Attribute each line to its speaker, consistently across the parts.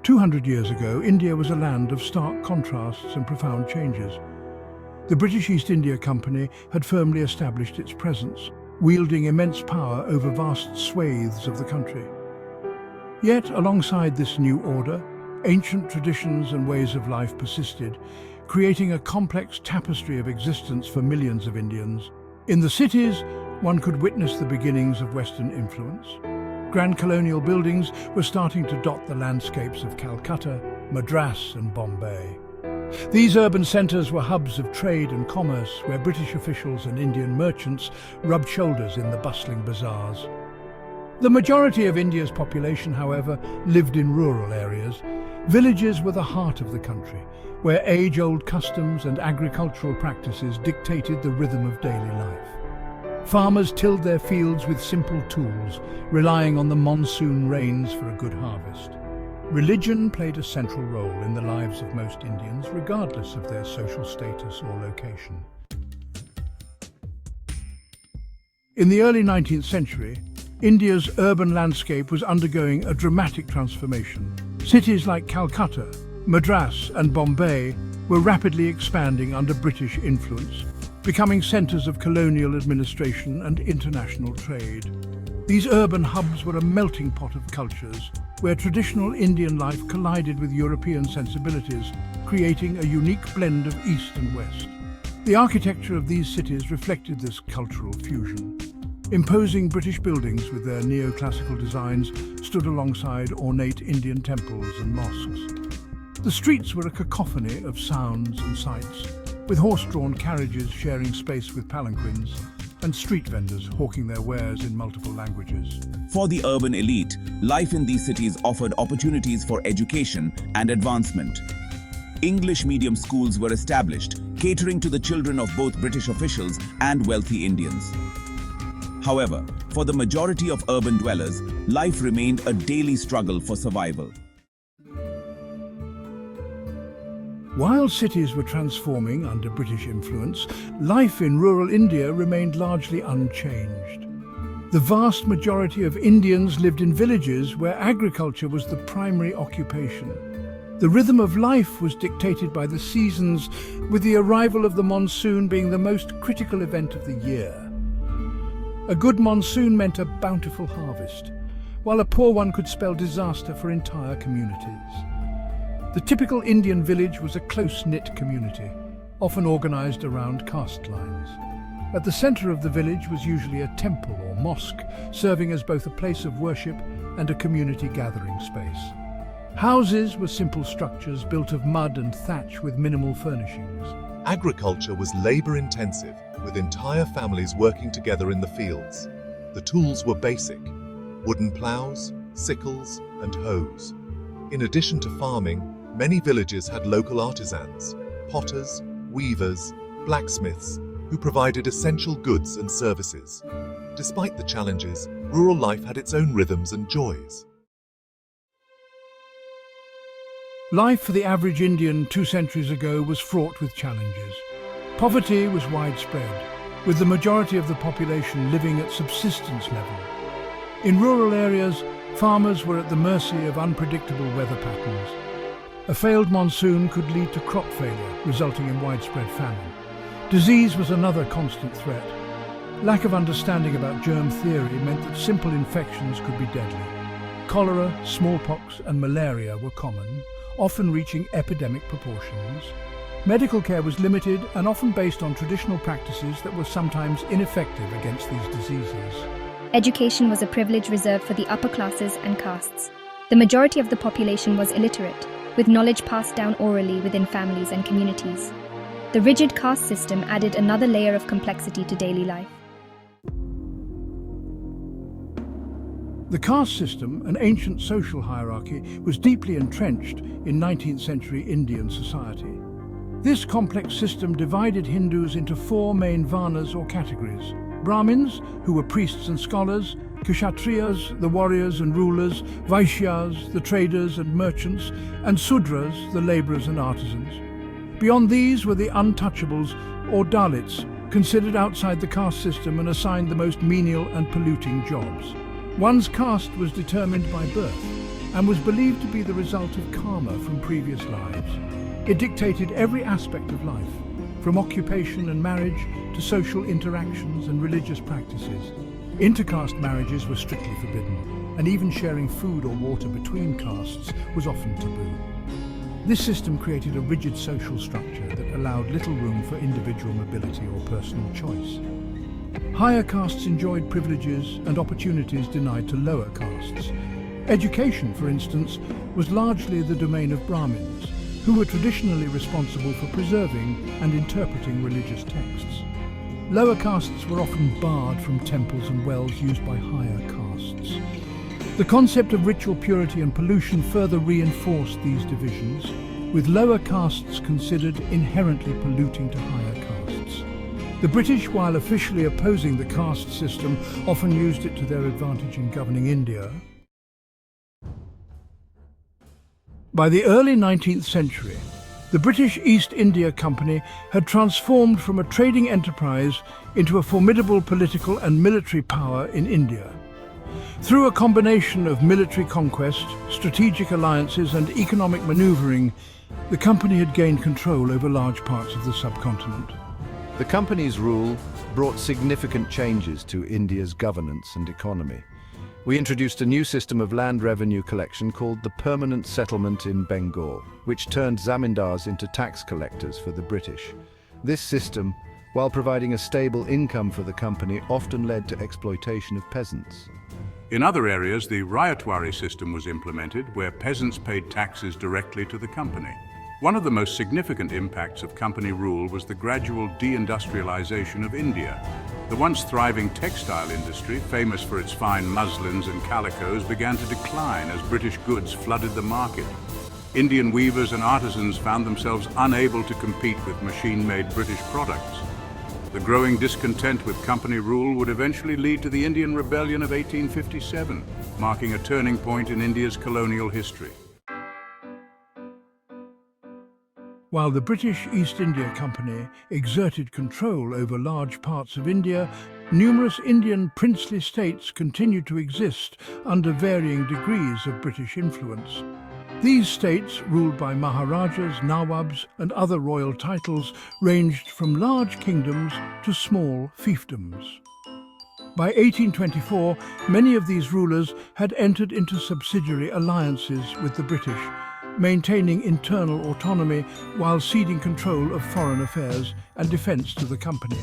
Speaker 1: 200 years ago, India was a land of stark contrasts and profound changes. The British East India Company had firmly established its presence, wielding immense power over vast swathes of the country. Yet, alongside this new order, ancient traditions and ways of life persisted, creating a complex tapestry of existence for millions of Indians. In the cities, one could witness the beginnings of Western influence. Grand colonial buildings were starting to dot the landscapes of Calcutta, Madras and Bombay. These urban centres were hubs of trade and commerce where British officials and Indian merchants rubbed shoulders in the bustling bazaars. The majority of India's population, however, lived in rural areas. Villages were the heart of the country, where age-old customs and agricultural practices dictated the rhythm of daily life. Farmers tilled their fields with simple tools, relying on the monsoon rains for a good harvest. Religion played a central role in the lives of most Indians, regardless of their social status or location. In the early 19th century, India's urban landscape was undergoing a dramatic transformation. Cities like Calcutta, Madras and Bombay were rapidly expanding under British influence, becoming centres of colonial administration and international trade. These urban hubs were a melting pot of cultures, where traditional Indian life collided with European sensibilities, creating a unique blend of East and West. The architecture of these cities reflected this cultural fusion. Imposing British buildings with their neoclassical designs stood alongside ornate Indian temples and mosques. The streets were a cacophony of sounds and sights, with horse-drawn carriages sharing space with palanquins, and street vendors hawking their wares in multiple languages.
Speaker 2: For the urban elite, life in these cities offered opportunities for education and advancement. English medium schools were established, catering to the children of both British officials and wealthy Indians. However, for the majority of urban dwellers, life remained a daily struggle for survival.
Speaker 1: While cities were transforming under British influence, life in rural India remained largely unchanged. The vast majority of Indians lived in villages where agriculture was the primary occupation. The rhythm of life was dictated by the seasons, with the arrival of the monsoon being the most critical event of the year. A good monsoon meant a bountiful harvest, while a poor one could spell disaster for entire communities. The typical Indian village was a close-knit community, often organised around caste lines. At the centre of the village was usually a temple or mosque, serving as both a place of worship and a community gathering space. Houses were simple structures built of mud and thatch with minimal furnishings.
Speaker 3: Agriculture was labour-intensive, with entire families working together in the fields. The tools were basic: wooden ploughs, sickles, and hoes. In addition to farming, many villages had local artisans, potters, weavers, blacksmiths, who provided essential goods and services. Despite the challenges, rural life had its own rhythms and joys.
Speaker 1: Life for the average Indian 2 centuries ago was fraught with challenges. Poverty was widespread, with the majority of the population living at subsistence level. In rural areas, farmers were at the mercy of unpredictable weather patterns. A failed monsoon could lead to crop failure, resulting in widespread famine. Disease was another constant threat. Lack of understanding about germ theory meant that simple infections could be deadly. Cholera, smallpox and malaria were common, often reaching epidemic proportions. Medical care was limited and often based on traditional practices that were sometimes ineffective against these diseases.
Speaker 4: Education was a privilege reserved for the upper classes and castes. The majority of the population was illiterate, with knowledge passed down orally within families and communities. The rigid caste system added another layer of complexity to daily life.
Speaker 1: The caste system, an ancient social hierarchy, was deeply entrenched in 19th century Indian society. This complex system divided Hindus into 4 main varnas or categories: Brahmins, who were priests and scholars; Kshatriyas, the warriors and rulers; Vaishyas, the traders and merchants; and Sudras, the labourers and artisans. Beyond these were the untouchables, or Dalits, considered outside the caste system and assigned the most menial and polluting jobs. One's caste was determined by birth, and was believed to be the result of karma from previous lives. It dictated every aspect of life, from occupation and marriage to social interactions and religious practices. Intercaste marriages were strictly forbidden, and even sharing food or water between castes was often taboo. This system created a rigid social structure that allowed little room for individual mobility or personal choice. Higher castes enjoyed privileges and opportunities denied to lower castes. Education, for instance, was largely the domain of Brahmins, who were traditionally responsible for preserving and interpreting religious texts. Lower castes were often barred from temples and wells used by higher castes. The concept of ritual purity and pollution further reinforced these divisions, with lower castes considered inherently polluting to higher castes. The British, while officially opposing the caste system, often used it to their advantage in governing India. By the early 19th century, the British East India Company had transformed from a trading enterprise into a formidable political and military power in India. Through a combination of military conquest, strategic alliances and economic maneuvering, the company had gained control over large parts of the subcontinent.
Speaker 5: The company's rule brought significant changes to India's governance and economy. We introduced a new system of land revenue collection called the Permanent Settlement in Bengal, which turned zamindars into tax collectors for the British. This system, while providing a stable income for the company, often led to exploitation of peasants.
Speaker 6: In other areas, the Ryotwari system was implemented, where peasants paid taxes directly to the company. One of the most significant impacts of company rule was the gradual deindustrialization of India. The once thriving textile industry, famous for its fine muslins and calicos, began to decline as British goods flooded the market. Indian weavers and artisans found themselves unable to compete with machine-made British products. The growing discontent with company rule would eventually lead to the Indian Rebellion of 1857, marking a turning point in India's colonial history.
Speaker 1: While the British East India Company exerted control over large parts of India, numerous Indian princely states continued to exist under varying degrees of British influence. These states, ruled by Maharajas, Nawabs and other royal titles, ranged from large kingdoms to small fiefdoms. By 1824, many of these rulers had entered into subsidiary alliances with the British, maintaining internal autonomy while ceding control of foreign affairs and defence to the company.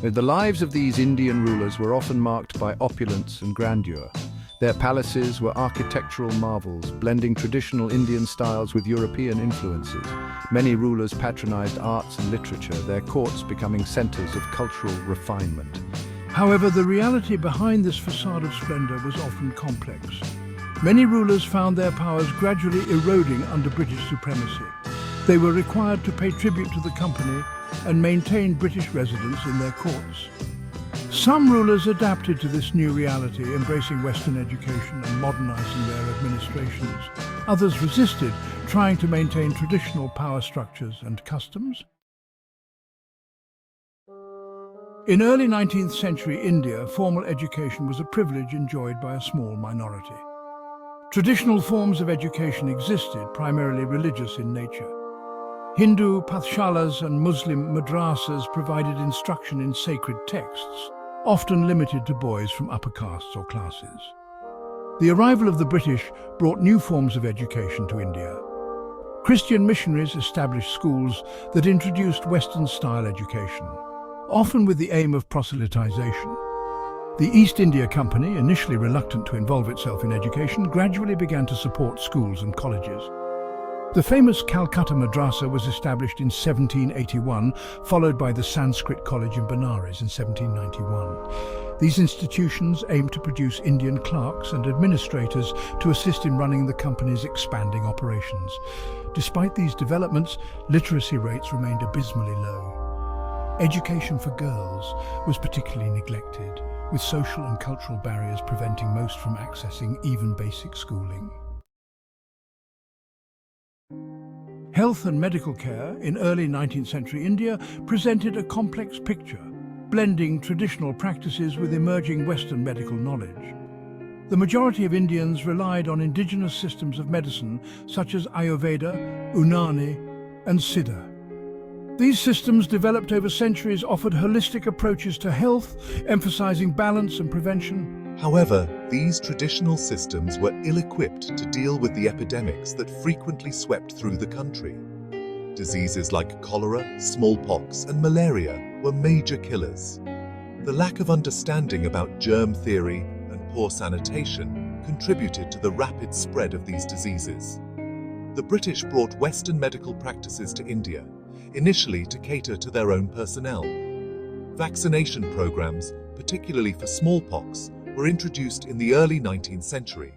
Speaker 5: The lives of these Indian rulers were often marked by opulence and grandeur. Their palaces were architectural marvels, blending traditional Indian styles with European influences. Many rulers patronized arts and literature, their courts becoming centers of cultural refinement.
Speaker 1: However, the reality behind this facade of splendor was often complex. Many rulers found their powers gradually eroding under British supremacy. They were required to pay tribute to the company and maintain British residence in their courts. Some rulers adapted to this new reality, embracing Western education and modernizing their administrations. Others resisted, trying to maintain traditional power structures and customs. In early 19th century India, formal education was a privilege enjoyed by a small minority. Traditional forms of education existed, primarily religious in nature. Hindu pathshalas and Muslim madrasas provided instruction in sacred texts, often limited to boys from upper castes or classes. The arrival of the British brought new forms of education to India. Christian missionaries established schools that introduced Western-style education, often with the aim of proselytization. The East India Company, initially reluctant to involve itself in education, gradually began to support schools and colleges. The famous Calcutta Madrasa was established in 1781, followed by the Sanskrit College in Benares in 1791. These institutions aimed to produce Indian clerks and administrators to assist in running the company's expanding operations. Despite these developments, literacy rates remained abysmally low. Education for girls was particularly neglected, with social and cultural barriers preventing most from accessing even basic schooling. Health and medical care in early 19th century India presented a complex picture, blending traditional practices with emerging Western medical knowledge. The majority of Indians relied on indigenous systems of medicine such as Ayurveda, Unani, and Siddha. These systems, developed over centuries, offered holistic approaches to health, emphasizing balance and prevention.
Speaker 3: However, these traditional systems were ill-equipped to deal with the epidemics that frequently swept through the country. Diseases like cholera, smallpox, and malaria were major killers. The lack of understanding about germ theory and poor sanitation contributed to the rapid spread of these diseases. The British brought Western medical practices to India, initially to cater to their own personnel. Vaccination programs, particularly for smallpox, were introduced in the early 19th century.